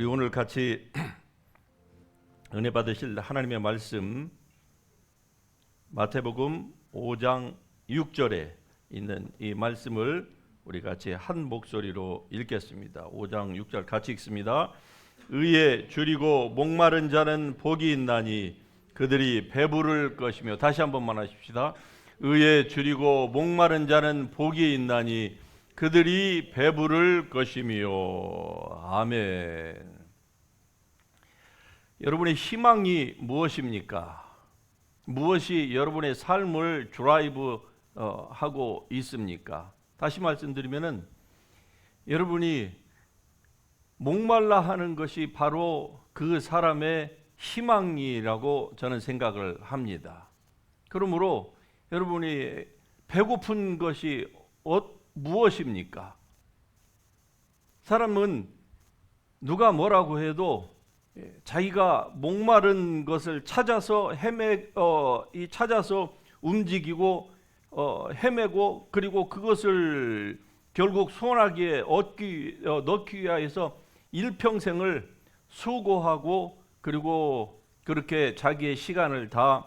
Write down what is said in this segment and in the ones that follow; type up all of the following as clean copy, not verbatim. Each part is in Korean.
우리 오늘 같이 은혜 받으실 하나님의 말씀 마태복음 5장 6절에 있는 이 말씀을 우리 같이 한 목소리로 읽겠습니다. 5장 6절 같이 읽습니다. 의에 줄이고 목마른 자는 복이 있나니 그들이 배부를 것이며. 다시 한 번만 하십시다. 의에 줄이고 목마른 자는 복이 있나니 그들이 배부를 것이며. 아멘. 여러분의 희망이 무엇입니까? 무엇이 여러분의 삶을 드라이브 하고 있습니까? 다시 말씀드리면은 여러분이 목말라 하는 것이 바로 그 사람의 희망이라고 저는 생각을 합니다. 그러므로 여러분이 배고픈 것이 무엇입니까? 사람은 누가 뭐라고 해도 자기가 목마른 것을 찾아서 찾아서 움직이고 헤매고, 그리고 그것을 결국 소원하기에 넣기 위하여서 일평생을 수고하고 그리고 그렇게 자기의 시간을 다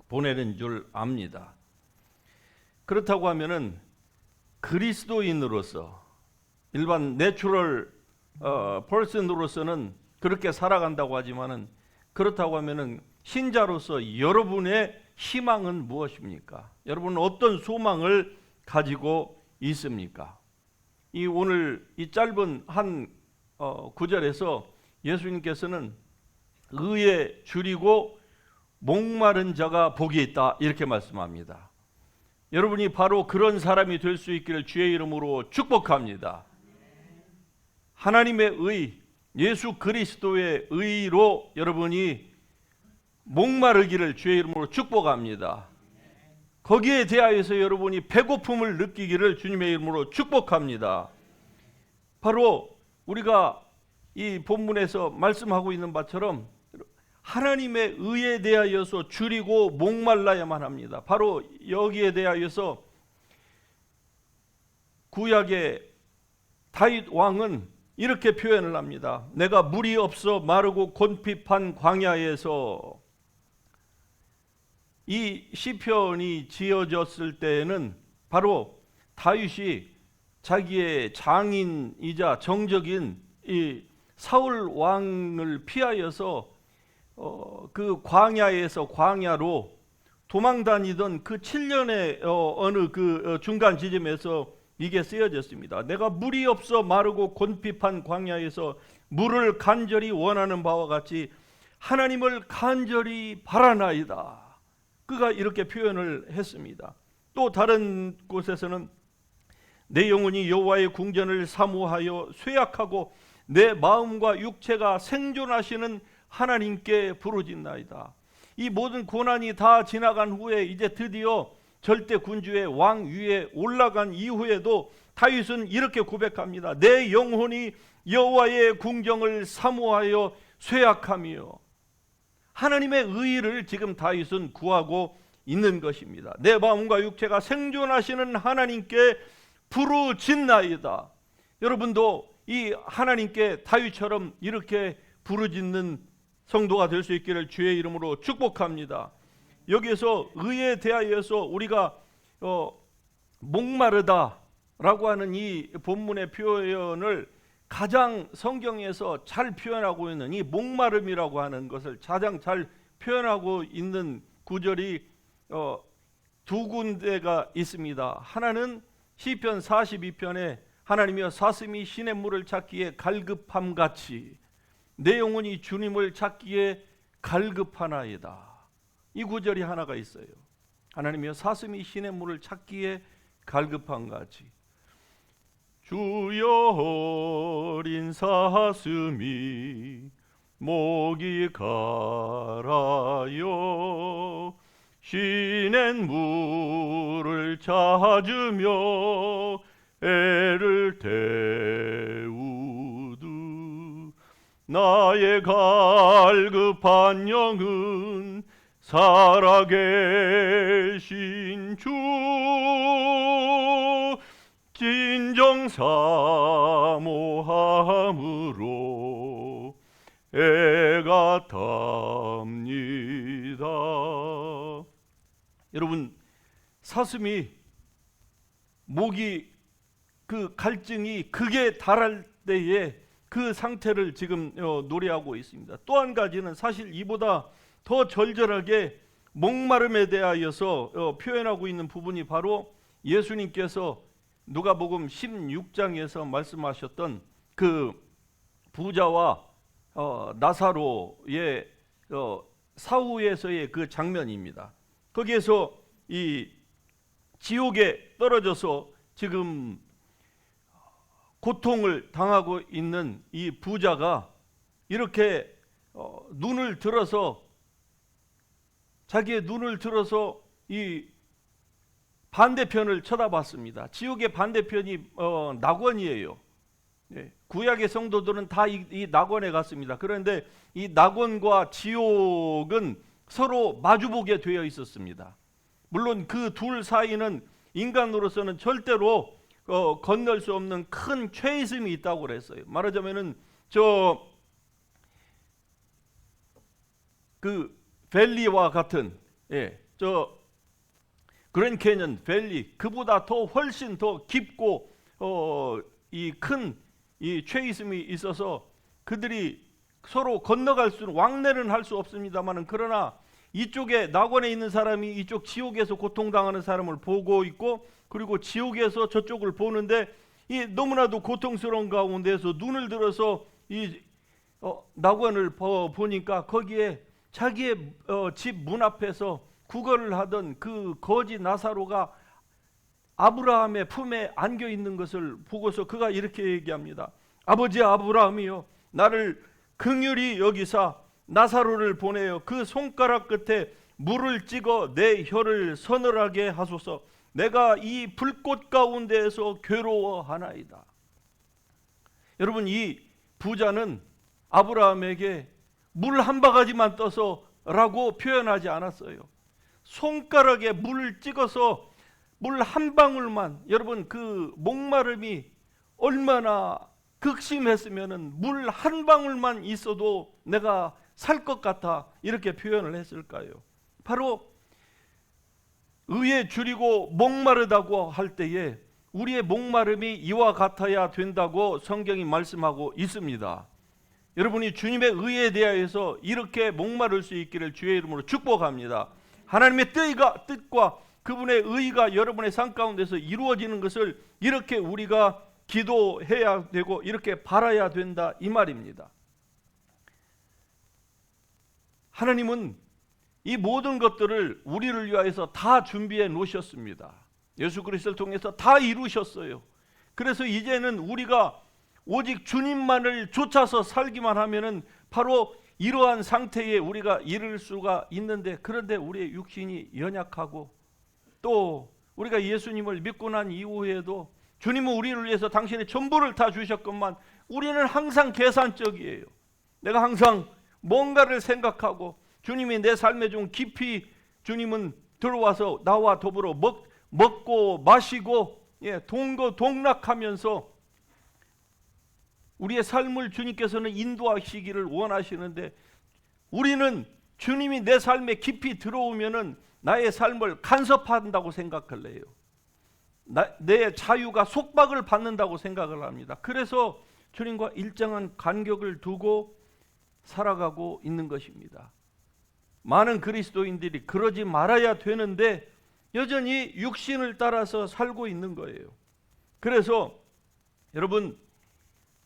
보내는 줄 압니다. 그렇다고 하면은 그리스도인으로서 일반 내추럴 퍼슨으로서는 그렇게 살아간다고 하지만은, 그렇다고 하면은 신자로서 여러분의 희망은 무엇입니까? 여러분은 어떤 소망을 가지고 있습니까? 오늘 이 짧은 한 구절에서 예수님께서는 의에 줄이고 목마른 자가 복이 있다 이렇게 말씀합니다. 여러분이 바로 그런 사람이 될 수 있기를 주의 이름으로 축복합니다. 하나님의 의, 예수 그리스도의 의로 여러분이 목마르기를 주의 이름으로 축복합니다. 거기에 대하여서 여러분이 배고픔을 느끼기를 주님의 이름으로 축복합니다. 바로 우리가 이 본문에서 말씀하고 있는 바처럼 하나님의 의에 대하여서 줄이고 목말라야만 합니다. 바로 여기에 대하여서 구약의 다윗 왕은 이렇게 표현을 합니다. 내가 물이 없어 마르고 곤핍한 광야에서. 이 시편이 지어졌을 때에는 바로 다윗이 자기의 장인이자 정적인 이 사울 왕을 피하여서 그 광야에서 광야로 도망다니던 그 7년의 어느 그 중간 지점에서 이게 쓰여졌습니다. 내가 물이 없어 마르고 곤핍한 광야에서 물을 간절히 원하는 바와 같이 하나님을 간절히 바라나이다. 그가 이렇게 표현을 했습니다. 또 다른 곳에서는 내 영혼이 여호와의 궁전을 사모하여 쇠약하고 내 마음과 육체가 생존하시는 하나님께 부르짖나이다. 이 모든 고난이 다 지나간 후에 이제 드디어 절대 군주의 왕 위에 올라간 이후에도 다윗은 이렇게 고백합니다. 내 영혼이 여호와의 궁정을 사모하여 쇠약하며. 하나님의 의를 지금 다윗은 구하고 있는 것입니다. 내 마음과 육체가 생존하시는 하나님께 부르짖나이다. 여러분도 이 하나님께 다윗처럼 이렇게 부르짖는 성도가 될 수 있기를 주의 이름으로 축복합니다. 여기에서 의에 대하여서 우리가 목마르다라고 하는 이 본문의 표현을 가장 성경에서 잘 표현하고 있는, 이 목마름이라고 하는 것을 가장 잘 표현하고 있는 구절이 두 군데가 있습니다. 하나는 시편 42편에 하나님이여 사슴이 시냇 물을 찾기에 갈급함같이 내 영혼이 주님을 찾기에 갈급하나이다. 이 구절이 하나가 있어요. 하나님이여 사슴이 시냇 물을 찾기에 갈급함같이. 주여 어린 사슴이 목이 갈아요 시냇 물을 찾으며 애를 태우두 나의 갈급한 영은 살아계신 주 진정 사모함으로 같답니다. 여러분, 사슴이 목이 그 갈증이 극에 달할 때에 그 상태를 지금 노래하고 있습니다. 또 한 가지는 사실 이보다 더 절절하게 목마름에 대하여서 표현하고 있는 부분이 바로 예수님께서 누가복음 16장에서 말씀하셨던 그 부자와 나사로의 사후에서의 그 장면입니다. 거기에서 이 지옥에 떨어져서 지금 고통을 당하고 있는 이 부자가 이렇게 눈을 들어서 자기의 눈을 들어서 이 반대편을 쳐다봤습니다. 지옥의 반대편이 낙원이에요. 구약의 성도들은 다 이 낙원에 갔습니다. 그런데 이 낙원과 지옥은 서로 마주보게 되어 있었습니다. 물론 그 둘 사이는 인간으로서는 절대로 건널 수 없는 큰 죄의심이 있다고 그랬어요. 말하자면은 그 밸리와 같은 그랜 캐년 밸리, 그보다 더 훨씬 더 깊고 이 큰 이 죄의심이 있어서 그들이 서로 건너갈 수는, 왕래는 할 수 없습니다만은, 그러나 이쪽에 낙원에 있는 사람이 이쪽 지옥에서 고통당하는 사람을 보고 있고, 그리고 지옥에서 저쪽을 보는데 이 너무나도 고통스러운 가운데서 눈을 들어서 이 낙원을 보니까 거기에 자기의 집 문 앞에서 구걸을 하던 그 거지 나사로가 아브라함의 품에 안겨 있는 것을 보고서 그가 이렇게 얘기합니다. 아버지 아브라함이요, 나를 긍휼히 여기사 나사로를 보내어 그 손가락 끝에 물을 찍어 내 혀를 서늘하게 하소서. 내가 이 불꽃 가운데에서 괴로워하나이다. 여러분, 이 부자는 아브라함에게 물 한 바가지만 떠서 라고 표현하지 않았어요. 손가락에 물을 찍어서 물 한 방울만, 여러분 그 목마름이 얼마나 극심했으면은 물 한 방울만 있어도 내가 살 것 같아, 이렇게 표현을 했을까요? 바로 의에 줄이고 목마르다고 할 때에 우리의 목마름이 이와 같아야 된다고 성경이 말씀하고 있습니다. 여러분이 주님의 의에 대하여서 이렇게 목마를 수 있기를 주의 이름으로 축복합니다. 하나님의 뜻과 그분의 의가 여러분의 삶 가운데서 이루어지는 것을 이렇게 우리가 기도해야 되고 이렇게 바라야 된다, 이 말입니다. 하나님은 이 모든 것들을 우리를 위하여서 다 준비해 놓으셨습니다. 예수 그리스도를 통해서 다 이루셨어요. 그래서 이제는 우리가 오직 주님만을 쫓아서 살기만 하면은 바로 이러한 상태에 우리가 이를 수가 있는데, 그런데 우리의 육신이 연약하고 또 우리가 예수님을 믿고 난 이후에도 주님은 우리를 위해서 당신의 전부를 다 주셨건만 우리는 항상 계산적이에요. 내가 항상 뭔가를 생각하고 주님이 내 삶에 좀 깊이 주님은 들어와서 나와 더불어 먹고 마시고 동거동락하면서 우리의 삶을 주님께서는 인도하시기를 원하시는데, 우리는 주님이 내 삶에 깊이 들어오면은 나의 삶을 간섭한다고 생각을 해요. 내 자유가 속박을 받는다고 생각을 합니다. 그래서 주님과 일정한 간격을 두고 살아가고 있는 것입니다. 많은 그리스도인들이 그러지 말아야 되는데 여전히 육신을 따라서 살고 있는 거예요. 그래서 여러분,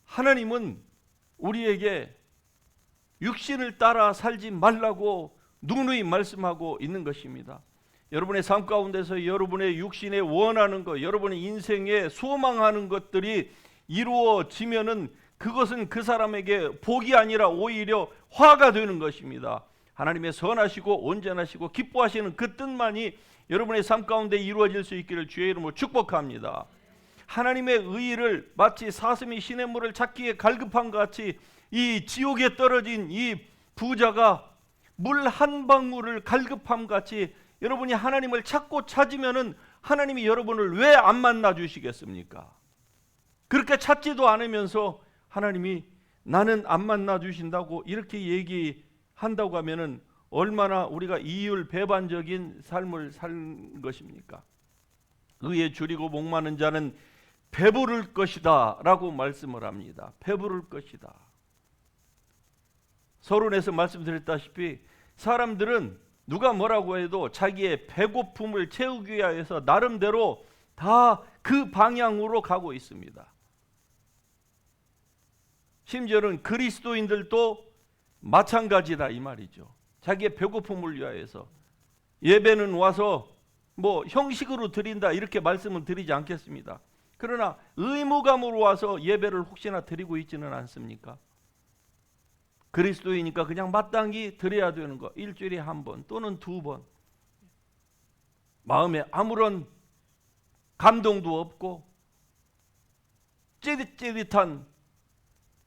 하나님은 우리에게 육신을 따라 살지 말라고 누누이 말씀하고 있는 것입니다. 여러분의 삶 가운데서 여러분의 육신에 원하는 것, 여러분의 인생에 소망하는 것들이 이루어지면은 그것은 그 사람에게 복이 아니라 오히려 화가 되는 것입니다. 하나님의 선하시고 온전하시고 기뻐하시는 그 뜻만이 여러분의 삶 가운데 이루어질 수 있기를 주의 이름으로 축복합니다. 하나님의 의를 마치 사슴이 시냇물을 찾기에 갈급한 것 같이 이 지옥에 떨어진 이 부자가 물 한 방울을 갈급함 같이 여러분이 하나님을 찾고 찾으면은 하나님이 여러분을 왜 안 만나 주시겠습니까? 그렇게 찾지도 않으면서 하나님이 나는 안 만나 주신다고 이렇게 얘기한다고 하면은 얼마나 우리가 이율배반적인 삶을 산 것입니까? 의에 줄이고 목마른 자는 배부를 것이다 라고 말씀을 합니다. 배부를 것이다. 서론에서 말씀드렸다시피 사람들은 누가 뭐라고 해도 자기의 배고픔을 채우기 위해서 나름대로 다 그 방향으로 가고 있습니다. 심지어는 그리스도인들도 마찬가지다 이 말이죠. 자기의 배고픔을 위하여서 예배는 와서 뭐 형식으로 드린다 이렇게 말씀을 드리지 않겠습니다. 그러나 의무감으로 와서 예배를 혹시나 드리고 있지는 않습니까? 그리스도이니까 그냥 마땅히 드려야 되는 거, 일주일에 한 번 또는 두 번. 마음에 아무런 감동도 없고 찌릿찌릿한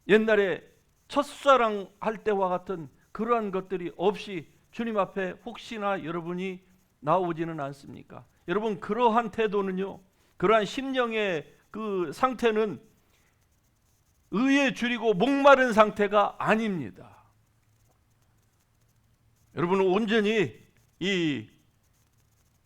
옛날에 첫사랑 할 때와 같은 그러한 것들이 없이 주님 앞에 혹시나 여러분이 나오지는 않습니까? 여러분, 그러한 태도는요, 그러한 심령의 그 상태는 의에 줄이고 목마른 상태가 아닙니다. 여러분은 온전히 이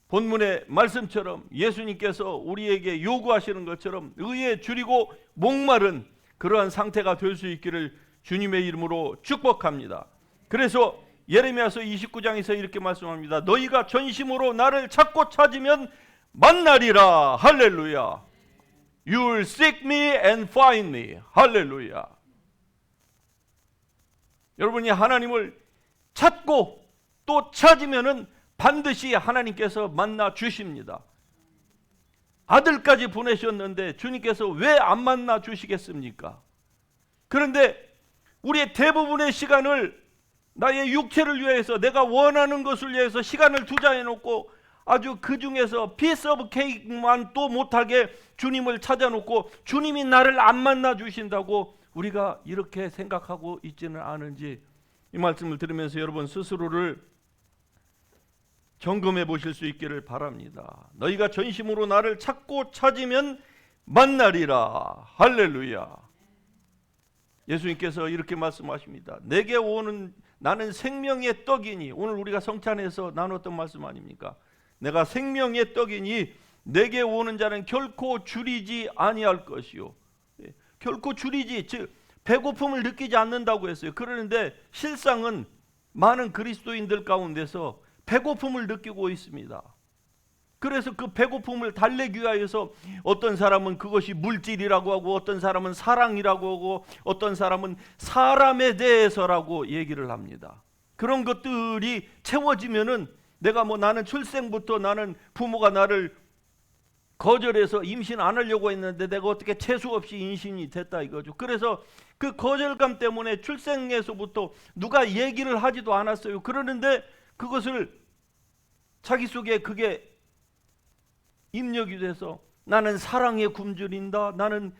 본문의 말씀처럼 예수님께서 우리에게 요구하시는 것처럼 의에 줄이고 목마른 그러한 상태가 될 수 있기를 주님의 이름으로 축복합니다. 그래서 예레미야서 29장에서 이렇게 말씀합니다. 너희가 전심으로 나를 찾고 찾으면 만나리라. 할렐루야. You will seek me and find me. 할렐루야. 여러분이 하나님을 찾고 또 찾으면은 반드시 하나님께서 만나 주십니다. 아들까지 보내셨는데 주님께서 왜 안 만나 주시겠습니까? 그런데 우리의 대부분의 시간을 나의 육체를 위해서 내가 원하는 것을 위해서 시간을 투자해 놓고 아주 그 중에서 피스 오브 케이크만 또 못하게 주님을 찾아놓고 주님이 나를 안 만나 주신다고 우리가 이렇게 생각하고 있지는 않은지 이 말씀을 들으면서 여러분 스스로를 점검해 보실 수 있기를 바랍니다. 너희가 전심으로 나를 찾고 찾으면 만나리라. 할렐루야. 예수님께서 이렇게 말씀하십니다. 내게 오는 나는 생명의 떡이니, 오늘 우리가 성찬에서 나눴던 말씀 아닙니까? 내가 생명의 떡이니 내게 오는 자는 결코 줄이지 아니할 것이요. 결코 줄이지, 즉 배고픔을 느끼지 않는다고 했어요. 그러는데 실상은 많은 그리스도인들 가운데서 배고픔을 느끼고 있습니다. 그래서 그 배고픔을 달래기 위하여서 어떤 사람은 그것이 물질이라고 하고 어떤 사람은 사랑이라고 하고 어떤 사람은 사람에 대해서라고 얘기를 합니다. 그런 것들이 채워지면은 내가 뭐 나는 출생부터 나는 부모가 나를 거절해서 임신 안 하려고 했는데 내가 어떻게 재수 없이 임신이 됐다 이거죠. 그래서 그 거절감 때문에 출생에서부터 누가 얘기를 하지도 않았어요. 그러는데 그것을 자기 속에 그게 입력이 돼서 나는 사랑에 굶주린다. 나는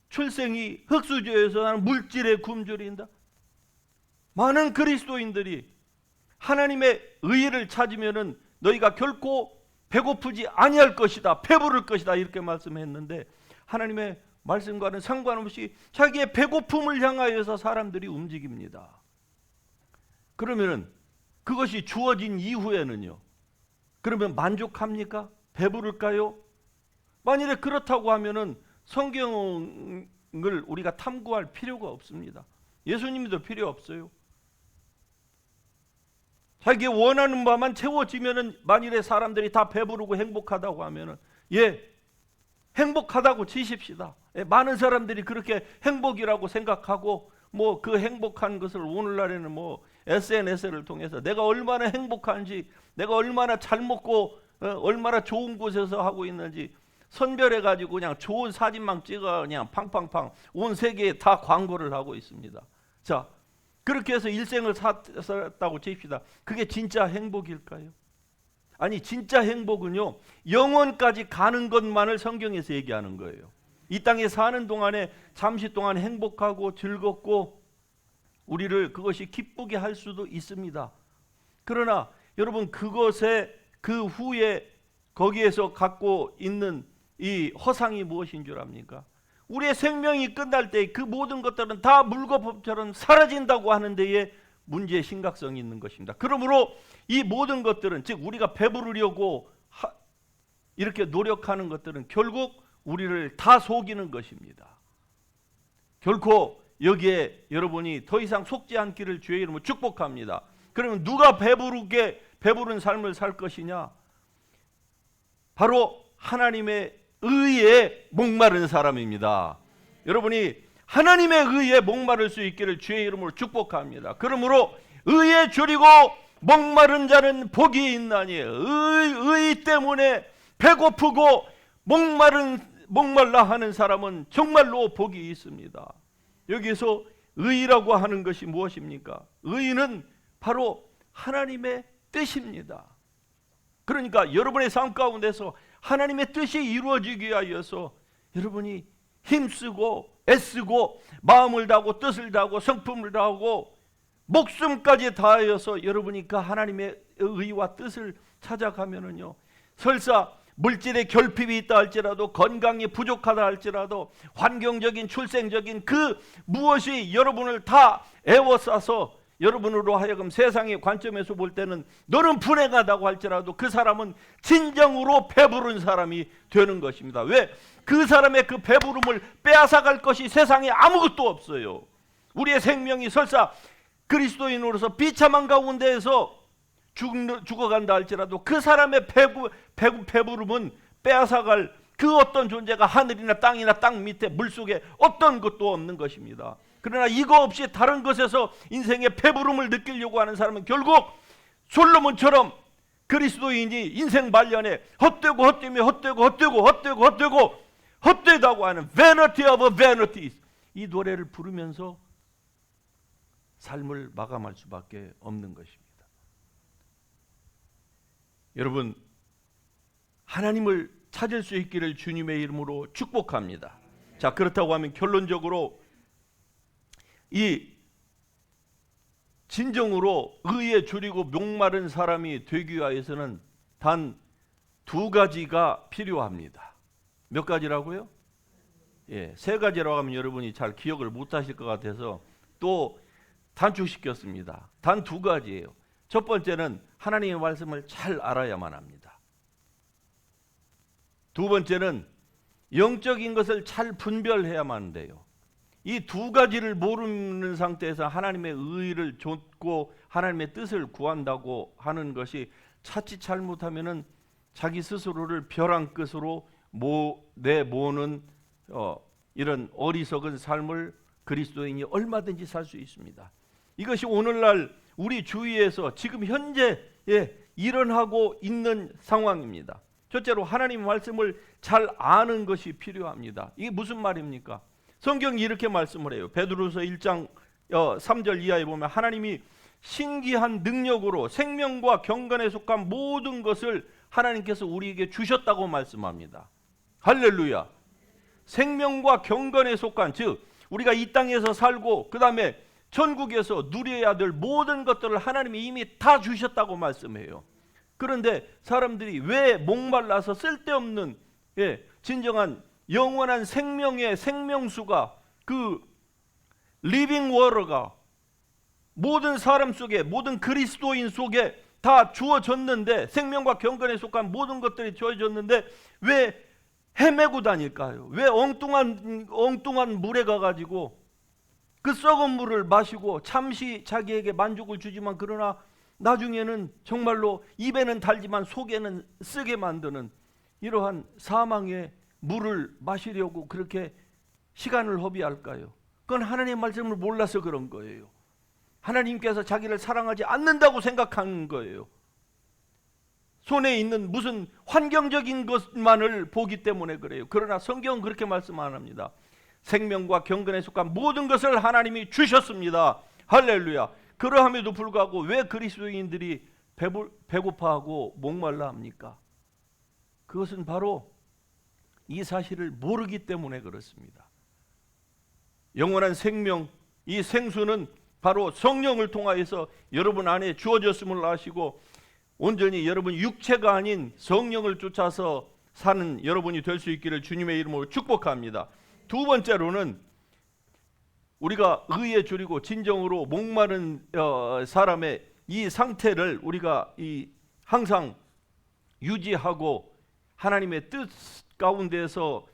출생이 흙수저에서 나는 물질에 굶주린다. 많은 그리스도인들이 하나님의 의를 찾으면은 너희가 결코 배고프지 아니할 것이다. 배부를 것이다. 이렇게 말씀했는데 하나님의 말씀과는 상관없이 자기의 배고픔을 향하여서 사람들이 움직입니다. 그러면은 그것이 주어진 이후에는요. 그러면 만족합니까? 배부를까요? 만일에 그렇다고 하면은 성경을 우리가 탐구할 필요가 없습니다. 예수님도 필요 없어요. 자기 원하는 바만 채워지면은 만일에 사람들이 다 배부르고 행복하다고 하면은 행복하다고 치십시다. 많은 사람들이 그렇게 행복이라고 생각하고 뭐 그 행복한 것을 오늘날에는 뭐 SNS를 통해서 내가 얼마나 행복한지, 내가 얼마나 잘 먹고 얼마나 좋은 곳에서 하고 있는지 선별해 가지고 그냥 좋은 사진만 찍어 그냥 팡팡팡 온 세계에 다 광고를 하고 있습니다. 자, 그렇게 해서 일생을 살았다고 칩시다. 그게 진짜 행복일까요? 아니, 진짜 행복은요, 영원까지 가는 것만을 성경에서 얘기하는 거예요. 이 땅에 사는 동안에 잠시 동안 행복하고 즐겁고 우리를 그것이 기쁘게 할 수도 있습니다. 그러나 여러분, 그것에 그 후에 거기에서 갖고 있는 이 허상이 무엇인 줄 압니까? 우리의 생명이 끝날 때 그 모든 것들은 다 물거품처럼 사라진다고 하는 데에 문제의 심각성이 있는 것입니다. 그러므로 이 모든 것들은, 즉 우리가 배부르려고 이렇게 노력하는 것들은 결국 우리를 다 속이는 것입니다. 결코 여기에 여러분이 더 이상 속지 않기를 주의 이름으로 축복합니다. 그러면 누가 배부른 삶을 살 것이냐? 바로 하나님의 의에 목마른 사람입니다. 여러분이 하나님의 의에 목마를 수 있기를 주의 이름으로 축복합니다. 그러므로 의에 줄이고 목마른 자는 복이 있나니, 의 때문에 배고프고 목말라 하는 사람은 정말로 복이 있습니다. 여기서 의라고 하는 것이 무엇입니까? 의는 바로 하나님의 뜻입니다. 그러니까 여러분의 삶 가운데서 하나님의 뜻이 이루어지기 위하여서 여러분이 힘쓰고 애쓰고 마음을 다하고 뜻을 다하고 성품을 다하고 목숨까지 다하여서 여러분이 그 하나님의 의와 뜻을 찾아가면은요, 설사 물질의 결핍이 있다 할지라도, 건강이 부족하다 할지라도, 환경적인 출생적인 그 무엇이 여러분을 다 애워싸서 여러분으로 하여금 세상의 관점에서 볼 때는 너는 불행하다고 할지라도 그 사람은 진정으로 배부른 사람이 되는 것입니다. 왜? 그 사람의 그 배부름을 빼앗아갈 것이 세상에 아무것도 없어요. 우리의 생명이 설사 그리스도인으로서 비참한 가운데에서 죽어간다 할지라도 그 사람의 배부름은 빼앗아갈 그 어떤 존재가 하늘이나 땅이나 땅 밑에 물속에 어떤 것도 없는 것입니다. 그러나 이거 없이 다른 것에서 인생의 배부름을 느끼려고 하는 사람은 결국 솔로몬처럼 그리스도인이 인생 말년에 헛되다고 하는 Vanity of Vanities, 이 노래를 부르면서 삶을 마감할 수밖에 없는 것입니다. 여러분, 하나님을 찾을 수 있기를 주님의 이름으로 축복합니다. 자, 그렇다고 하면 결론적으로 이 진정으로 의에 줄이고 목마른 사람이 되기 위해서는 단 두 가지가 필요합니다. 몇 가지라고요? 세 가지라고 하면 여러분이 잘 기억을 못 하실 것 같아서 또 단축시켰습니다. 단 두 가지예요. 첫 번째는 하나님의 말씀을 잘 알아야만 합니다. 두 번째는 영적인 것을 잘 분별해야만 돼요. 이 두 가지를 모르는 상태에서 하나님의 의를 좇고 하나님의 뜻을 구한다고 하는 것이 자칫 잘못하면은 자기 스스로를 벼랑 끝으로 내모는 이런 어리석은 삶을 그리스도인이 얼마든지 살 수 있습니다. 이것이 오늘날 우리 주위에서 지금 현재 일어나고 있는 상황입니다. 첫째로 하나님의 말씀을 잘 아는 것이 필요합니다. 이게 무슨 말입니까? 성경이 이렇게 말씀을 해요. 베드로서 1장 3절 이하에 보면 하나님이 신기한 능력으로 생명과 경건에 속한 모든 것을 하나님께서 우리에게 주셨다고 말씀합니다. 할렐루야. 생명과 경건에 속한, 즉 우리가 이 땅에서 살고 그 다음에 천국에서 누려야 될 모든 것들을 하나님이 이미 다 주셨다고 말씀해요. 그런데 사람들이 왜 목말라서 쓸데없는 진정한 영원한 생명의 생명수가, 그 리빙 워터가 모든 사람 속에, 모든 그리스도인 속에 다 주어졌는데, 생명과 경건에 속한 모든 것들이 주어졌는데 왜 헤매고 다닐까요? 왜 엉뚱한 물에 가가지고 그 썩은 물을 마시고 잠시 자기에게 만족을 주지만 그러나 나중에는 정말로 입에는 달지만 속에는 쓰게 만드는 이러한 사망의 물을 마시려고 그렇게 시간을 허비할까요? 그건 하나님의 말씀을 몰라서 그런 거예요. 하나님께서 자기를 사랑하지 않는다고 생각하는 거예요. 손에 있는 무슨 환경적인 것만을 보기 때문에 그래요. 그러나 성경은 그렇게 말씀 안 합니다. 생명과 경건에 속한 모든 것을 하나님이 주셨습니다. 할렐루야. 그러함에도 불구하고 왜 그리스도인들이 배고파하고 목말라 합니까? 그것은 바로 이 사실을 모르기 때문에 그렇습니다. 영원한 생명, 이 생수는 바로 성령을 통하여서 여러분 안에 주어졌음을 아시고 온전히 여러분 육체가 아닌 성령을 쫓아서 사는 여러분이 될 수 있기를 주님의 이름으로 축복합니다. 두 번째로는 우리가 의에 줄이고 진정으로 목마른 사람의 이 상태를 우리가 항상 유지하고 하나님의 뜻 가운데서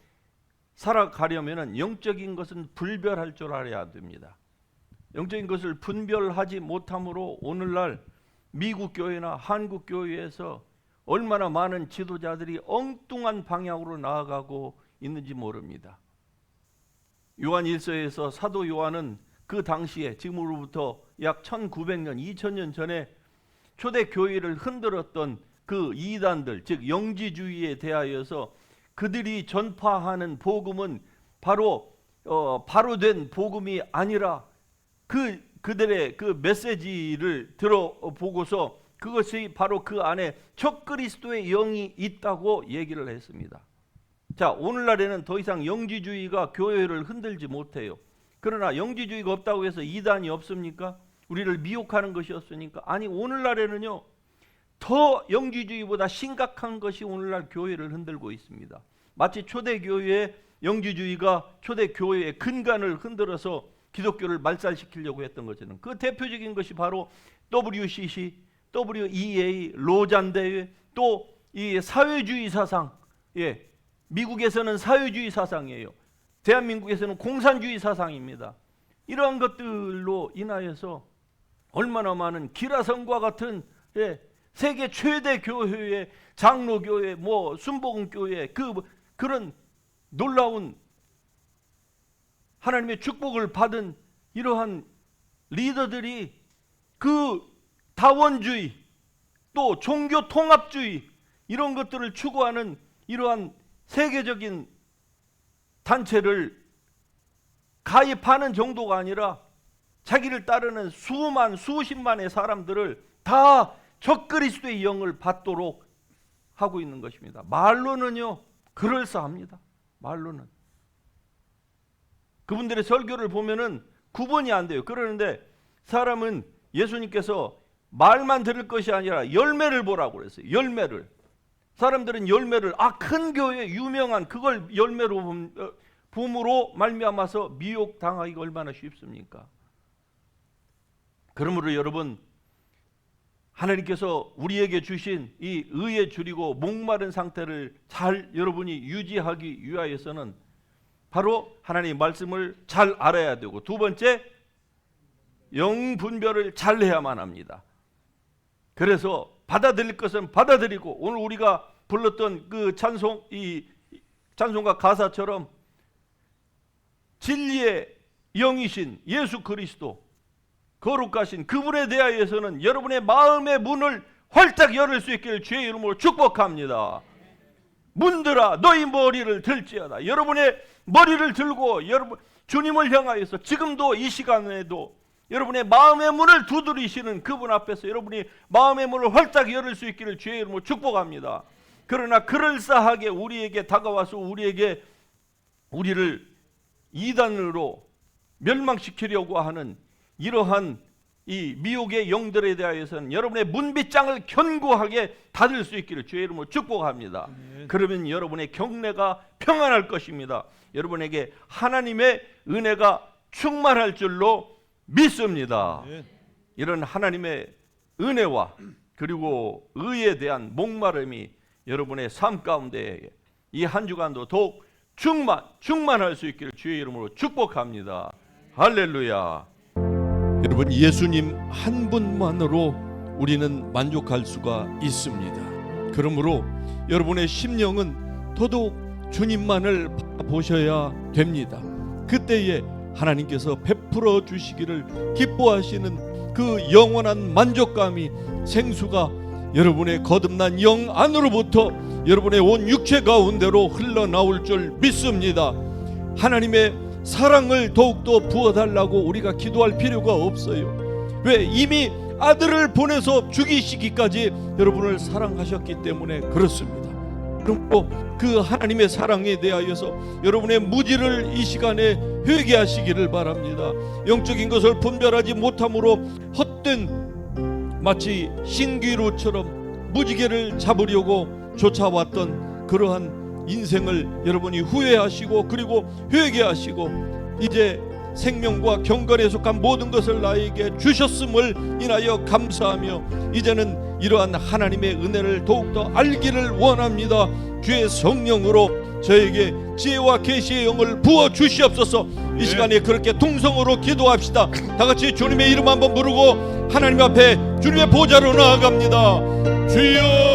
살아가려면 영적인 것은 분별할 줄 알아야 됩니다. 영적인 것을 분별하지 못함으로 오늘날 미국 교회나 한국 교회에서 얼마나 많은 지도자들이 엉뚱한 방향으로 나아가고 있는지 모릅니다. 요한 1서에서 사도 요한은 그 당시에 지금으로부터 약 1900년, 2000년 전에 초대 교회를 흔들었던 그 이단들, 즉 영지주의에 대하여서 그들이 전파하는 복음은 바로 된 복음이 아니라 그들의 그 메시지를 들어보고서 그것이 바로 그 안에 적그리스도의 영이 있다고 얘기를 했습니다. 자, 오늘날에는 더 이상 영지주의가 교회를 흔들지 못해요. 그러나 영지주의가 없다고 해서 이단이 없습니까? 우리를 미혹하는 것이 없으니까? 아니, 오늘날에는요, 더 영지주의보다 심각한 것이 오늘날 교회를 흔들고 있습니다. 마치 초대교회의 영지주의가 초대교회의 근간을 흔들어서 기독교를 말살시키려고 했던 것처럼 그 대표적인 것이 바로 WCC, WEA, 로잔대회, 또 이 사회주의 사상, 미국에서는 사회주의 사상이에요. 대한민국에서는 공산주의 사상입니다. 이러한 것들로 인하여서 얼마나 많은 기라성과 같은 세계 최대 교회의 장로교회, 순복음교회, 그런 놀라운 하나님의 축복을 받은 이러한 리더들이 그 다원주의, 또 종교 통합주의, 이런 것들을 추구하는 이러한 세계적인 단체를 가입하는 정도가 아니라 자기를 따르는 수십만의 사람들을 다 적그리스도의 영을 받도록 하고 있는 것입니다. 말로는요, 그럴싸합니다. 말로는. 그분들의 설교를 보면은 구분이 안 돼요. 그러는데 사람은 예수님께서 말만 들을 것이 아니라 열매를 보라고 그랬어요. 열매를. 사람들은 열매를, 큰 교회 유명한 그걸 열매로 봄으로 말미암아서 미혹당하기가 얼마나 쉽습니까? 그러므로 여러분, 하나님께서 우리에게 주신 이 의에 줄이고 목마른 상태를 잘 여러분이 유지하기 위하여서는 바로 하나님의 말씀을 잘 알아야 되고, 두 번째, 영 분별을 잘 해야만 합니다. 그래서 받아들일 것은 받아들이고, 오늘 우리가 불렀던 그 찬송가 가사처럼 진리의 영이신 예수 그리스도, 거룩하신 그분에 대하여서는 여러분의 마음의 문을 활짝 열을 수 있기를 주의 이름으로 축복합니다. 문들아 너희 머리를 들지어다. 여러분의 머리를 들고 여러분 주님을 향하여서 지금도 이 시간에도 여러분의 마음의 문을 두드리시는 그분 앞에서 여러분이 마음의 문을 활짝 열을 수 있기를 주의 이름으로 축복합니다. 그러나 그럴싸하게 우리에게 다가와서 우리를 이단으로 멸망시키려고 하는 이러한 이 미혹의 영들에 대하여서는 여러분의 문빗장을 견고하게 닫을 수 있기를 주의 이름으로 축복합니다. 그러면 여러분의 경내가 평안할 것입니다. 여러분에게 하나님의 은혜가 충만할 줄로 믿습니다. 이런 하나님의 은혜와 그리고 의에 대한 목마름이 여러분의 삶 가운데 이 한 주간도 더욱 충만할 수 있기를 주의 이름으로 축복합니다. 할렐루야. 여러분, 예수님 한 분만으로 우리는 만족할 수가 있습니다. 그러므로 여러분의 심령은 더더욱 주님만을 보셔야 됩니다. 그때에 하나님께서 베풀어 주시기를 기뻐하시는 그 영원한 만족감이 생수가 여러분의 거듭난 영 안으로부터 여러분의 온 육체 가운데로 흘러나올 줄 믿습니다. 하나님의 사랑을 더욱더 부어달라고 우리가 기도할 필요가 없어요. 왜? 이미 아들을 보내서 죽이시기까지 여러분을 사랑하셨기 때문에 그렇습니다. 그리고 그 하나님의 사랑에 대하여서 여러분의 무지를 이 시간에 회개하시기를 바랍니다. 영적인 것을 분별하지 못함으로 헛된 마치 신기루처럼 무지개를 잡으려고 쫓아왔던 그러한 인생을 여러분이 후회하시고 그리고 회개하시고 이제 생명과 경건에 속한 모든 것을 나에게 주셨음을 인하여 감사하며 이제는 이러한 하나님의 은혜를 더욱더 알기를 원합니다. 주의 성령으로 저에게 지혜와 계시의 영을 부어 주시옵소서. 이 시간에 그렇게 통성으로 기도합시다. 다 같이 주님의 이름 한번 부르고 하나님 앞에 주님의 보좌로 나아갑니다. 주여